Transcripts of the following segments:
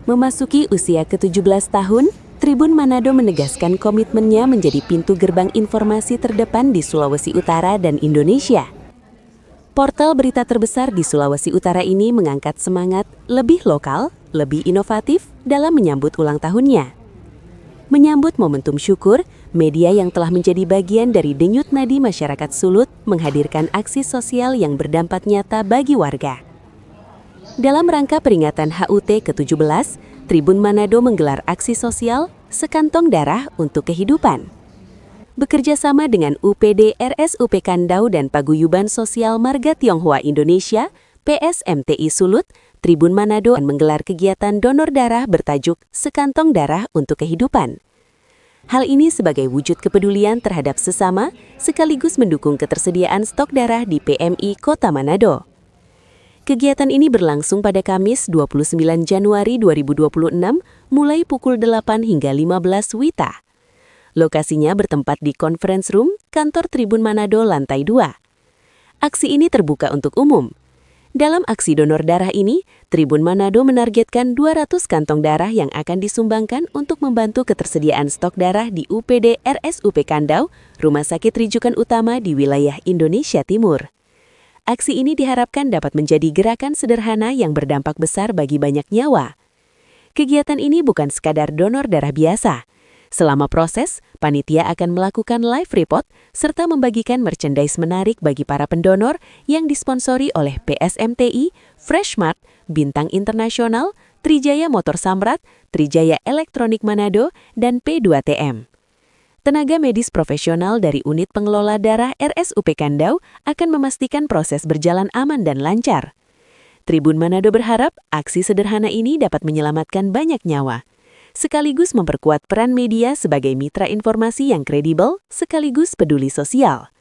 Memasuki usia ke-17 tahun, Tribun Manado menegaskan komitmennya menjadi pintu gerbang informasi terdepan di Sulawesi Utara dan Indonesia. Portal berita terbesar di Sulawesi Utara ini mengangkat semangat lebih lokal, lebih inovatif dalam menyambut ulang tahunnya. Menyambut momentum syukur, media yang telah menjadi bagian dari denyut nadi masyarakat Sulut menghadirkan aksi sosial yang berdampak nyata bagi warga. Dalam rangka peringatan HUT ke-17, Tribun Manado menggelar aksi sosial Sekantong Darah untuk Kehidupan. Bekerja sama dengan UPD RSUP Kandau dan Paguyuban Sosial Marga Tionghoa Indonesia, PSMTI Sulut, Tribun Manado menggelar kegiatan donor darah bertajuk Sekantong Darah untuk Kehidupan. Hal ini sebagai wujud kepedulian terhadap sesama, sekaligus mendukung ketersediaan stok darah di PMI Kota Manado. Kegiatan ini berlangsung pada Kamis 29 Januari 2026 mulai pukul 8 hingga 15 WITA. Lokasinya bertempat di Conference Room, Kantor Tribun Manado lantai 2. Aksi ini terbuka untuk umum. Dalam aksi donor darah ini, Tribun Manado menargetkan 200 kantong darah yang akan disumbangkan untuk membantu ketersediaan stok darah di UPD RSUP Kandau, Rumah Sakit Rujukan Utama di wilayah Indonesia Timur. Aksi ini diharapkan dapat menjadi gerakan sederhana yang berdampak besar bagi banyak nyawa. Kegiatan ini bukan sekadar donor darah biasa. Selama proses, panitia akan melakukan live report serta membagikan merchandise menarik bagi para pendonor yang disponsori oleh PSMTI, Freshmart, Bintang Internasional, Trijaya Motor Samrat, Trijaya Elektronik Manado, dan P2TM. Tenaga medis profesional dari Unit Pengelola Darah RSUP Kandau akan memastikan proses berjalan aman dan lancar. Tribun Manado berharap aksi sederhana ini dapat menyelamatkan banyak nyawa, sekaligus memperkuat peran media sebagai mitra informasi yang kredibel sekaligus peduli sosial.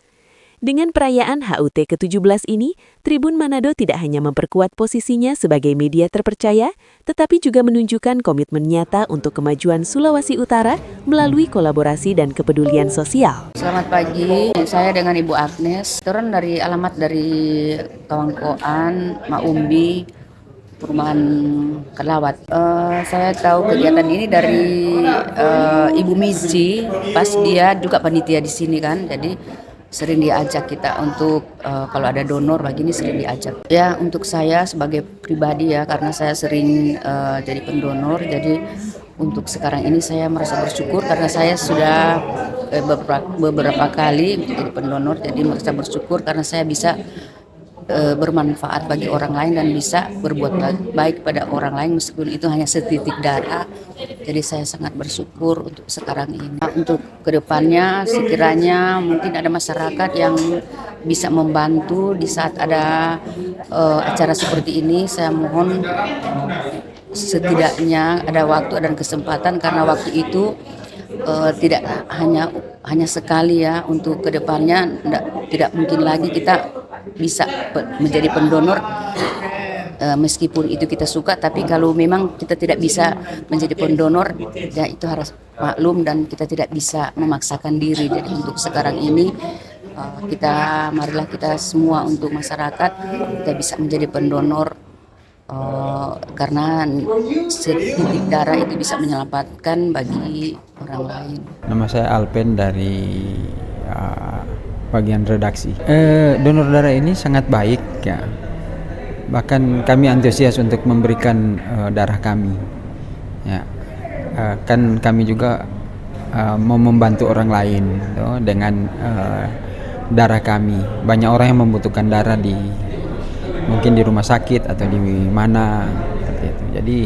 Dengan perayaan HUT ke-17 ini, Tribun Manado tidak hanya memperkuat posisinya sebagai media terpercaya, tetapi juga menunjukkan komitmen nyata untuk kemajuan Sulawesi Utara melalui kolaborasi dan kepedulian sosial. Selamat pagi, saya dengan Ibu Agnes, turun dari alamat dari Kawangkoan, Maumbi, Perumahan Kelawat. Saya tahu kegiatan ini dari Ibu Mizi, pas dia juga panitia di sini kan, jadi sering diajak kita untuk kalau ada donor begini sering diajak. Ya untuk saya sebagai pribadi ya, karena saya sering jadi pendonor, jadi untuk sekarang ini saya merasa bersyukur karena saya sudah beberapa kali jadi pendonor, jadi merasa bersyukur karena saya bisa bermanfaat bagi orang lain dan bisa berbuat baik pada orang lain meskipun itu hanya setitik darah. Jadi saya sangat bersyukur untuk sekarang ini. Untuk kedepannya sekiranya mungkin ada masyarakat yang bisa membantu di saat ada acara seperti ini, saya mohon setidaknya ada waktu dan kesempatan karena waktu itu tidak hanya sekali ya, untuk kedepannya tidak mungkin lagi kita bisa menjadi pendonor meskipun itu kita suka, tapi kalau memang kita tidak bisa menjadi pendonor ya itu harus maklum dan kita tidak bisa memaksakan diri. Jadi untuk sekarang ini marilah kita semua untuk masyarakat kita bisa menjadi pendonor karena setitik darah itu bisa menyelamatkan bagi orang lain. Nama saya Alpen dari bagian redaksi. Donor darah ini sangat baik ya. Bahkan kami antusias untuk memberikan darah kami. Ya. Kan kami juga mau membantu orang lain dengan darah kami. Banyak orang yang membutuhkan darah mungkin di rumah sakit atau di mana seperti itu. Jadi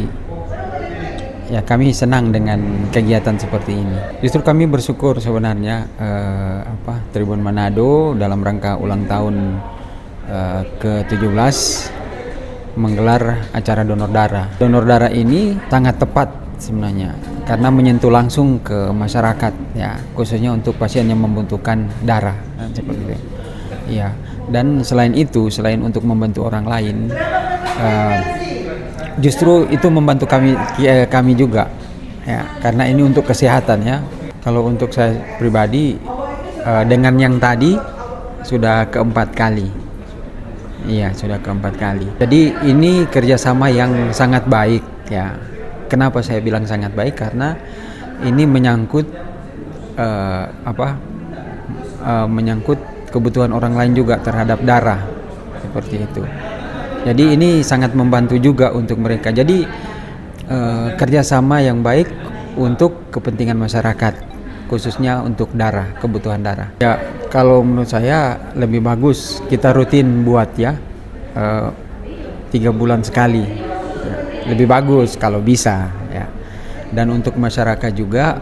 ya kami senang dengan kegiatan seperti ini. Justru kami bersyukur sebenarnya Tribun Manado dalam rangka ulang tahun ke-17 menggelar acara donor darah. Donor darah ini sangat tepat sebenarnya karena menyentuh langsung ke masyarakat ya, khususnya untuk pasien yang membutuhkan darah seperti itu. Iya. Dan selain itu, selain untuk membantu orang lain, justru itu membantu kami juga ya, karena ini untuk kesehatan ya. Kalau untuk saya pribadi dengan yang tadi sudah keempat kali. Iya, sudah keempat kali. Jadi ini kerjasama yang sangat baik ya. Kenapa saya bilang sangat baik? Karena ini menyangkut menyangkut kebutuhan orang lain juga terhadap darah seperti itu. Jadi ini sangat membantu juga untuk mereka. Jadi kerjasama yang baik untuk kepentingan masyarakat, khususnya untuk darah, kebutuhan darah. Ya, kalau menurut saya lebih bagus kita rutin buat ya 3 bulan sekali. Ya, lebih bagus kalau bisa ya. Dan untuk masyarakat juga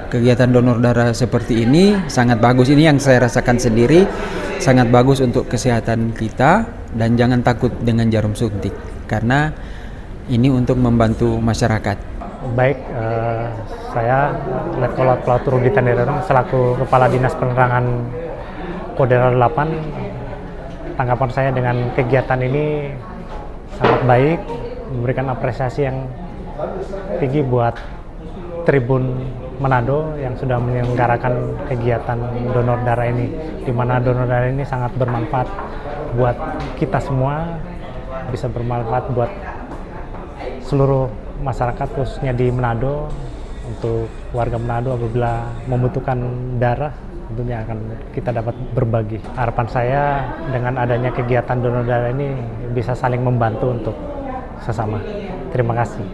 kegiatan donor darah seperti ini sangat bagus. Ini yang saya rasakan sendiri, sangat bagus untuk kesehatan kita. Dan jangan takut dengan jarum suntik, karena ini untuk membantu masyarakat. Baik, saya Letkolot Pelaut Rudi Tanderon selaku Kepala Dinas Penerangan Kodim 8. Tanggapan saya dengan kegiatan ini sangat baik, memberikan apresiasi yang tinggi buat Tribun Manado yang sudah menyelenggarakan kegiatan donor darah ini, di mana donor darah ini sangat bermanfaat buat kita semua, bisa bermanfaat buat seluruh masyarakat khususnya di Manado. Untuk warga Manado apabila membutuhkan darah, tentunya akan kita dapat berbagi. Harapan saya dengan adanya kegiatan donor darah ini bisa saling membantu untuk sesama. Terima kasih.